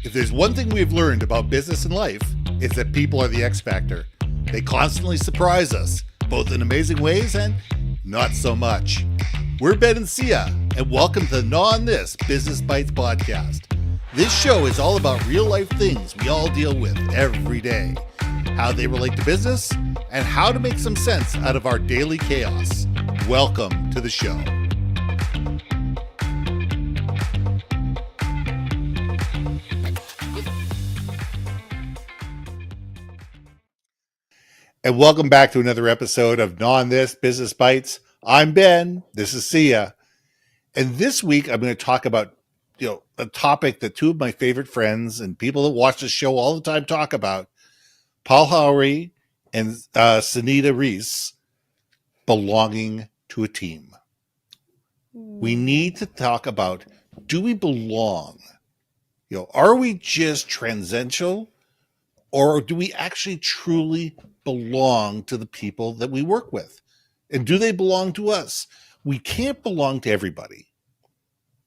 If there's one thing we've learned about business and life, it's that people are the X factor. They constantly surprise us, both in amazing ways and not so much. We're Ben and Syya, and welcome to the Gnaw on This Business Bites podcast. This show is all about real life things we all deal with every day, how they relate to business, and how to make some sense out of our daily chaos. Welcome to the show. And welcome back to another episode of Gnaw on This Business Bites. I'm Ben. This is Syya. And this week I'm going to talk about, a topic that two of my favorite friends and people that watch this show all the time talk about, Paul Howery and Sunita Reese, belonging to a team. We need to talk about, do we belong? Are we just transcendental, or do we actually truly belong to the people that we work with? And do they belong to us? We can't belong to everybody.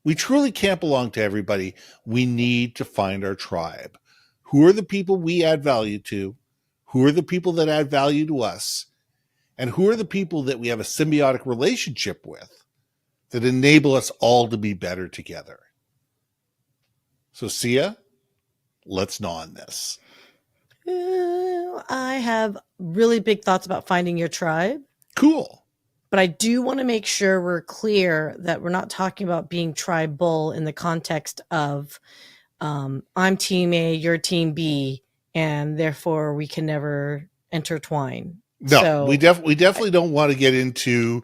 We truly can't belong to everybody. We need to find our tribe. Who are the people we add value to? Who are the people that add value to us? And who are the people that we have a symbiotic relationship with that enable us all to be better together? So, Syya, let's gnaw on this. I have really big thoughts about finding your tribe. Cool. But I do want to make sure we're clear that we're not talking about being tribal in the context of I'm team A, you're team B, and therefore we can never intertwine. No, so, we definitely don't want to get into,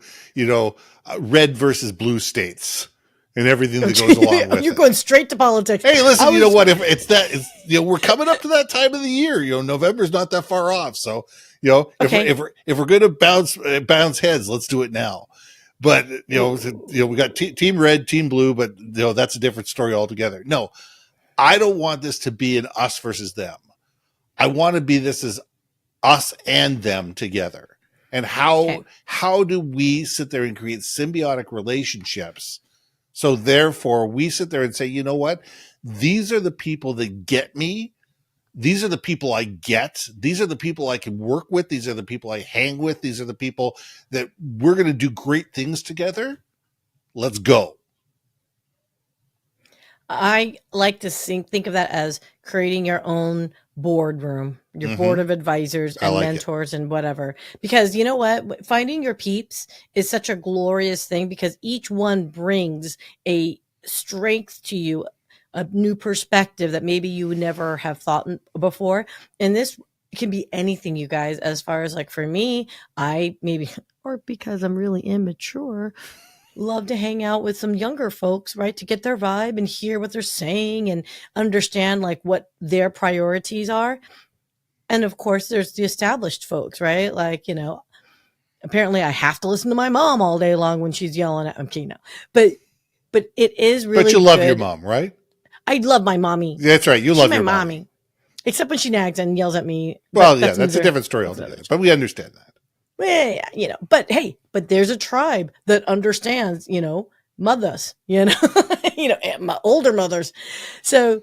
red versus blue states and everything that goes along with You're it. going straight to politics. Hey, listen, you know what? If it's that, we're coming up to that time of the year. November's not that far off. So, if we're going to bounce heads, let's do it now. But we got team red, team blue, but that's a different story altogether. No, I don't want this to be an us versus them. I want to be this as us and them together. And how do we sit there and create symbiotic relationships? So therefore, we sit there and say, you know what? These are the people that get me. These are the people I get. These are the people I can work with. These are the people I hang with. These are the people that we're going to do great things together. Let's go. I like to think of that as creating your own boardroom, your board of advisors and mentors and whatever. Because you know what? Finding your peeps is such a glorious thing because each one brings a strength to you, a new perspective that maybe you would never have thought before. And this can be anything, you guys, as far as like for me, or because I'm really immature, love to hang out with some younger folks, right? To get their vibe and hear what they're saying and understand like what their priorities are. And of course, there's the established folks, right? Like, apparently I have to listen to my mom all day long when she's yelling at me, but it is really But you love good. your mom, right? I love my mommy. That's right. She's love your mommy. Except when she nags and yells at me. Well, that's a different story altogether, but we understand that. Yeah, but hey, there's a tribe that understands, mothers, my older mothers. So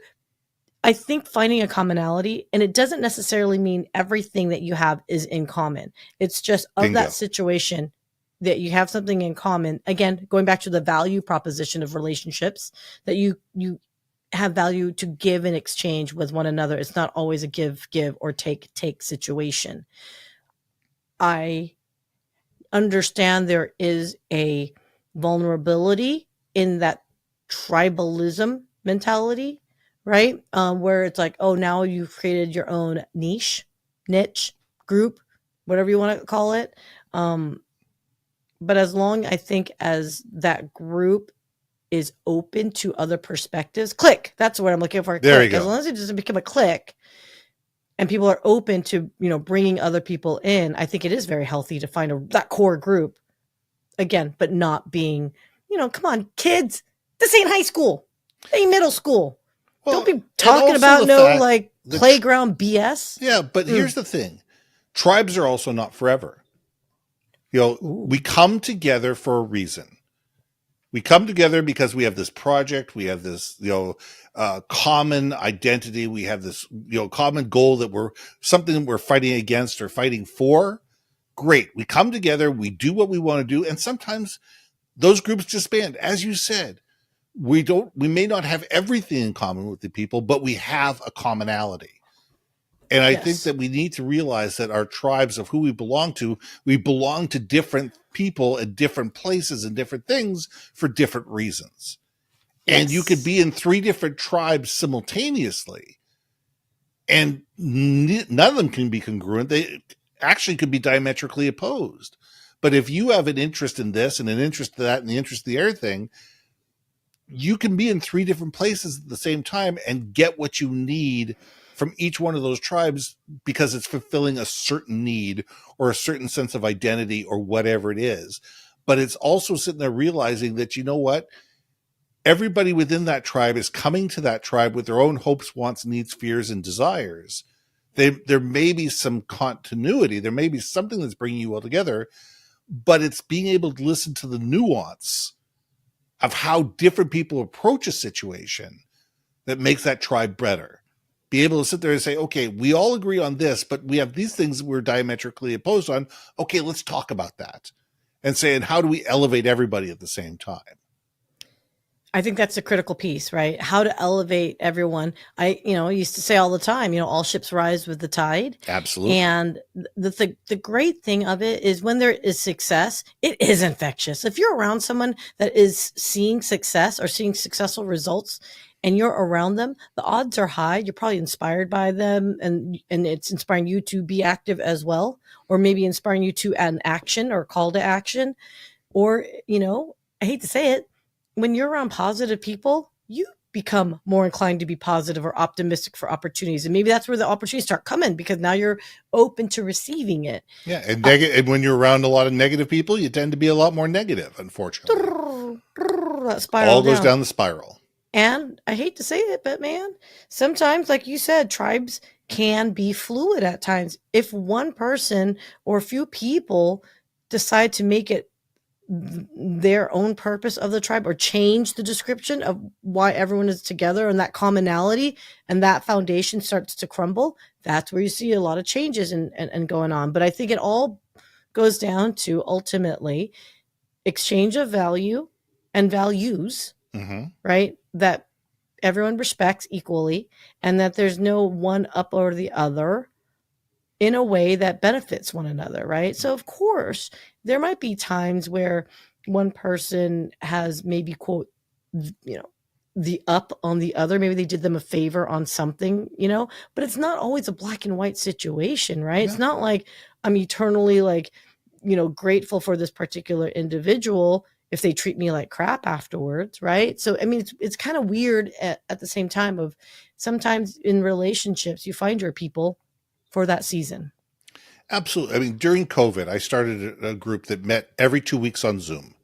I think finding a commonality, and it doesn't necessarily mean everything that you have is in common. It's just of that situation that you have something in common. Again, going back to the value proposition of relationships, that you have value to give and exchange with one another. It's not always a give or take situation. I understand there is a vulnerability in that tribalism mentality, right? Where it's like, oh, now you've created your own niche, group, whatever you want to call it. But as long, I think, as that group is open to other perspectives, click. That's what I'm looking for. There you go. As long as it doesn't become a click, and people are open to, bringing other people in, I think it is very healthy to find that core group again, but not being, come on, kids, this ain't high school, this ain't middle school. Don't be talking about playground BS. Yeah. But here's the thing. Tribes are also not forever. We come together for a reason. We come together because we have this project, we have this, common identity, we have this, common goal that something that we're fighting against or fighting for. Great. We come together, we do what we want to do, and sometimes those groups disband. As you said, we may not have everything in common with the people, but we have a commonality. And I think Yes. that we need to realize that our tribes of who we belong to different people at different places and different things for different reasons. And you could Yes. be in 3 different tribes simultaneously, and none of them can be congruent. They actually could be diametrically opposed. But if you have an interest in this and an interest in that and the interest in the other thing, you can be in 3 different places at the same time and get what you need from each one of those tribes because it's fulfilling a certain need or a certain sense of identity or whatever it is. But it's also sitting there realizing that, you know what? Everybody within that tribe is coming to that tribe with their own hopes, wants, needs, fears, and desires. There may be some continuity. There may be something that's bringing you all together, but it's being able to listen to the nuance of how different people approach a situation that makes that tribe better. Be able to sit there and say, okay, we all agree on this, but we have these things we're diametrically opposed on. Okay, let's talk about that. And say, and how do we elevate everybody at the same time? I think that's a critical piece, right? How to elevate everyone. I used to say all the time, all ships rise with the tide. Absolutely. And the great thing of it is when there is success, it is infectious. If you're around someone that is seeing success or seeing successful results and you're around them, the odds are high. You're probably inspired by them and it's inspiring you to be active as well, or maybe inspiring you to an action or call to action. Or, I hate to say it, when you're around positive people, you become more inclined to be positive or optimistic for opportunities. And maybe that's where the opportunities start coming because now you're open to receiving it. Yeah. And when you're around a lot of negative people, you tend to be a lot more negative, unfortunately. That spiral All goes down the spiral. And I hate to say it, but man, sometimes, like you said, tribes can be fluid at times. If one person or a few people decide to make it their own purpose of the tribe or change the description of why everyone is together and that commonality and that foundation starts to crumble, that's where you see a lot of changes and going on. But I think it all goes down to ultimately exchange of value and values, right? That everyone respects equally and that there's no one up or the other in a way that benefits one another, right? So of course, there might be times where one person has maybe quote, the up on the other. Maybe they did them a favor on something, but it's not always a black and white situation, right? Yeah. It's not like I'm eternally grateful for this particular individual if they treat me like crap afterwards, right? So, I mean, it's kind of weird at the same time of sometimes in relationships, you find your people for that season. Absolutely. I mean, during COVID, I started a group that met every 2 weeks on Zoom.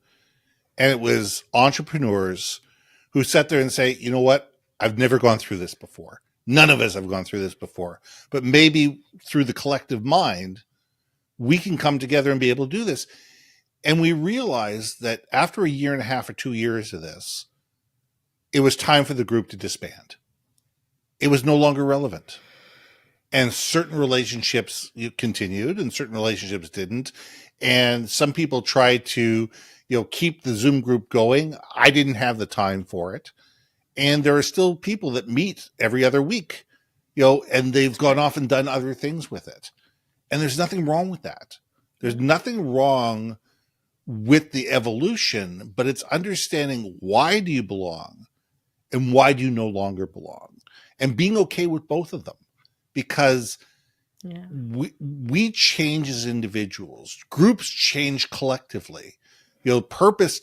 And it was entrepreneurs who sat there and say, you know what? I've never gone through this before. None of us have gone through this before. But maybe through the collective mind, we can come together and be able to do this. And we realized that after a year and a half or 2 years of this, it was time for the group to disband. It was no longer relevant. And certain relationships continued and certain relationships didn't. And some people tried to, keep the Zoom group going. I didn't have the time for it. And there are still people that meet every other week, and they've gone off and done other things with it. And there's nothing wrong with that. There's nothing wrong with the evolution, but it's understanding why do you belong and why do you no longer belong and being okay with both of them. Because we change as individuals, groups change collectively, purpose,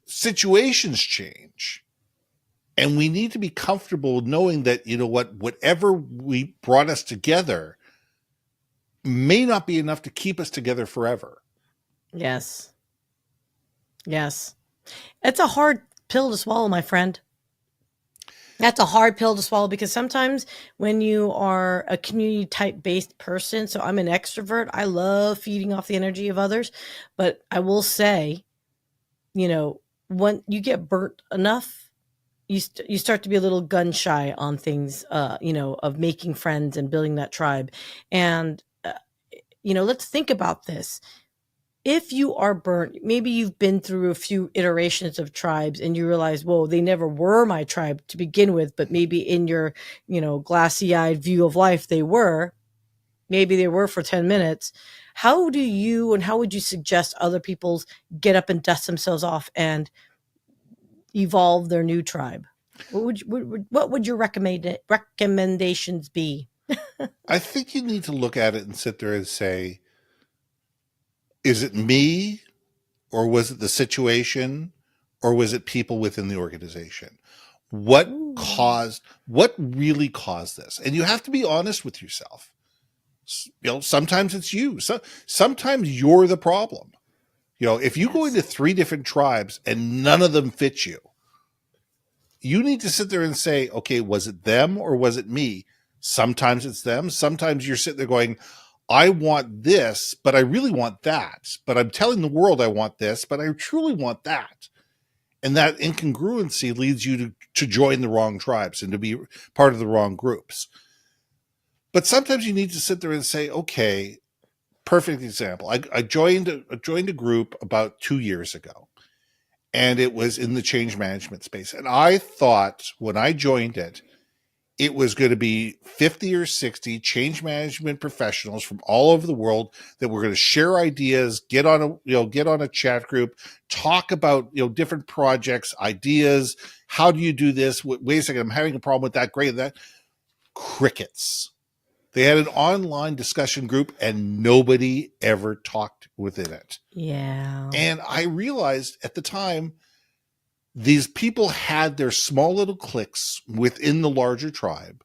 situations change. And we need to be comfortable knowing that, whatever we brought us together may not be enough to keep us together forever. Yes. Yes. It's a hard pill to swallow, my friend. That's a hard pill to swallow because sometimes when you are a community type based person, so I'm an extrovert, I love feeding off the energy of others, but I will say, when you get burnt enough, you start to be a little gun shy on things, of making friends and building that tribe. And let's think about this. If you are burnt, maybe you've been through a few iterations of tribes and you realize, whoa, they never were my tribe to begin with, but maybe in your, glassy eyed view of life, they were. Maybe they were for 10 minutes. How do you and how would you suggest other people's get up and dust themselves off and evolve their new tribe? What would your recommendations be? I think you need to look at it and sit there and say, is it me, or was it the situation, or was it people within the organization? What Ooh, what really caused this? And you have to be honest with yourself. Sometimes it's you. Sometimes you're the problem. If you go yes. into 3 different tribes and none of them fit you, you need to sit there and say, okay, was it them or was it me? Sometimes it's them. Sometimes you're sitting there going, I want this, but I really want that. But I'm telling the world I want this, but I truly want that. And that incongruency leads you to join the wrong tribes and to be part of the wrong groups. But sometimes you need to sit there and say, okay, perfect example. I joined a group about 2 years ago, and it was in the change management space. And I thought when I joined it, it was going to be 50 or 60 change management professionals from all over the world that were going to share ideas, get on a chat group, talk about different projects, ideas. How do you do this? Wait a second, I'm having a problem with that. Great, that. Crickets. They had an online discussion group and nobody ever talked within it. Yeah. And I realized at the time, these people had their small little cliques within the larger tribe.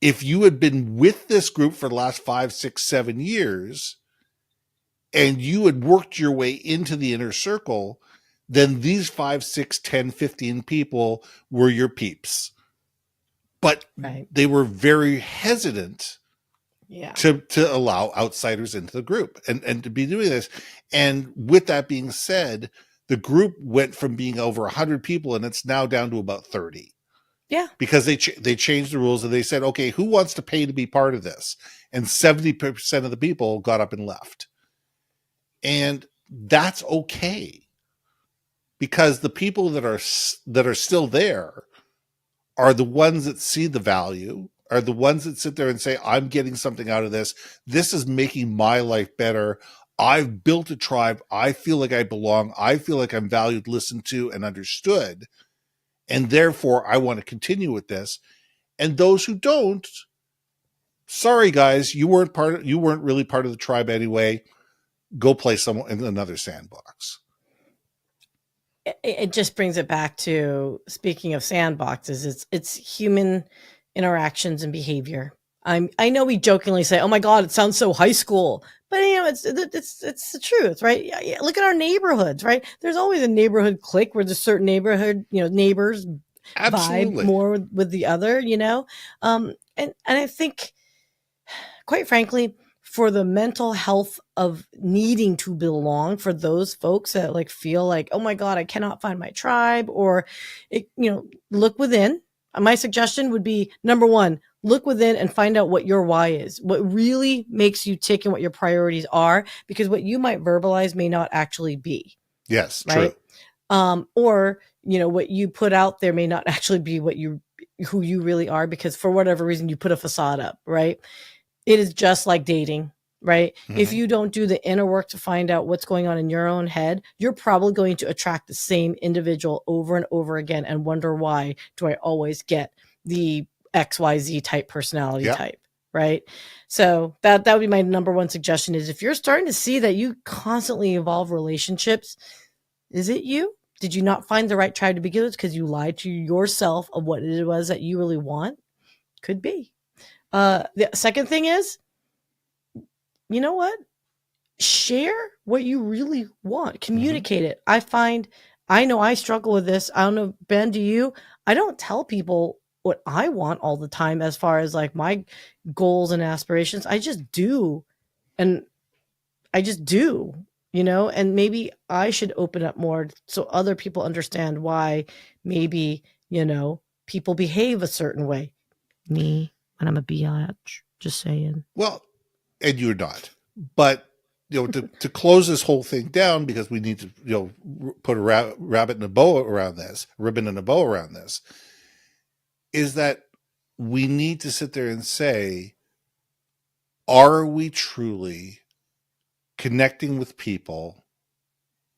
If you had been with this group for the last 5, 6, 7 years, and you had worked your way into the inner circle, then these 5, 6, 10, 15 people were your peeps. But Right. they were very hesitant Yeah. to allow outsiders into the group and to be doing this. And with that being said, the group went from being over 100 people and it's now down to about 30 Yeah. because they changed the rules and they said, okay, who wants to pay to be part of this? And 70% of the people got up and left. And that's okay, because the people that are still there are the ones that see the value, are the ones that sit there and say, I'm getting something out of this. This is making my life better. I've built a tribe. I feel like I belong. I feel like I'm valued, listened to, and understood. And therefore, I want to continue with this. And those who don't, sorry guys, you weren't really part of the tribe anyway. Go play someone in another sandbox. It just brings it back to, speaking of sandboxes, it's human interactions and behavior. I know we jokingly say, "Oh my God, it sounds so high school," but it's the truth, right? Yeah, look at our neighborhoods, right? There's always a neighborhood clique where there's certain neighborhood, neighbors vibe Absolutely. more with the other, and I think, quite frankly, for the mental health of needing to belong, for those folks that feel like, oh my God, I cannot find my tribe, or look within. My suggestion would be, number one, look within and find out what your why is, what really makes you tick and what your priorities are, because what you might verbalize may not actually be, Yes, true. right? Or, what you put out there may not actually be who you really are, because for whatever reason you put a facade up, right? It is just like dating, right? If Mm-hmm. you don't do the inner work to find out what's going on in your own head, you're probably going to attract the same individual over and over again and wonder, why do I always get the XYZ type personality Yep. type, right? So that would be my number one suggestion, is if you're starting to see that you constantly evolve relationships, is it you? Did you not find the right tribe to begin with because you lied to yourself of what it was that you really want? Could be. The second thing is, you know what? Share what you really want. Mm-hmm. Communicate it. I know I struggle with this. I don't know, Ben, do you? I don't tell people what I want all the time as far as my goals and aspirations. I just do. And I just do. and maybe I should open up more so other people understand why maybe, people behave a certain way. Me, when I'm a biatch, just saying. Well, and you're not. But, to close this whole thing down, because we need to, put a rabbit in a bow around this, ribbon in a bow around this, is that we need to sit there and say, are we truly connecting with people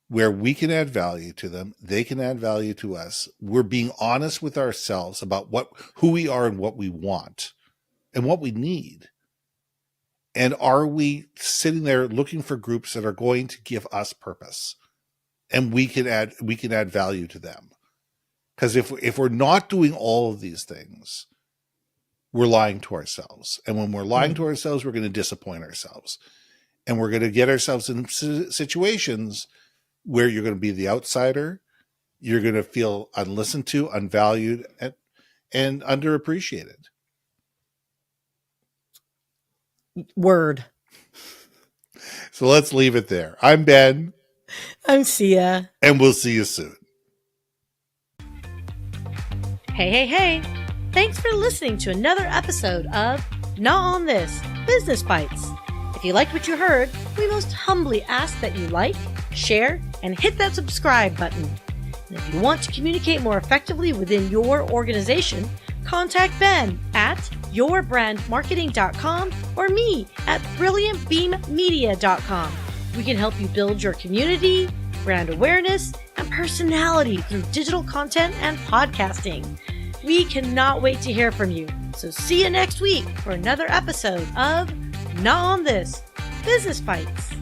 where we can add value to them, they can add value to us? We're being honest with ourselves about who we are and what we want and what we need. And are we sitting there looking for groups that are going to give us purpose and we can add value to them? Because if we're not doing all of these things, we're lying to ourselves. And when we're lying to ourselves, we're going to disappoint ourselves. And we're going to get ourselves in situations where you're going to be the outsider. You're going to feel unlistened to, unvalued, and underappreciated. Word. So let's leave it there. I'm Ben. I'm Syya. And we'll see you soon. Hey. Thanks for listening to another episode of Not on This, Business Bites. If you liked what you heard, we most humbly ask that you like, share, and hit that subscribe button. And if you want to communicate more effectively within your organization, contact Ben at yourbrandmarketing.com or me at brilliantbeammedia.com. We can help you build your community, brand awareness, and personality through digital content and podcasting. We cannot wait to hear from you. So see you next week for another episode of Not on This, Business Bites.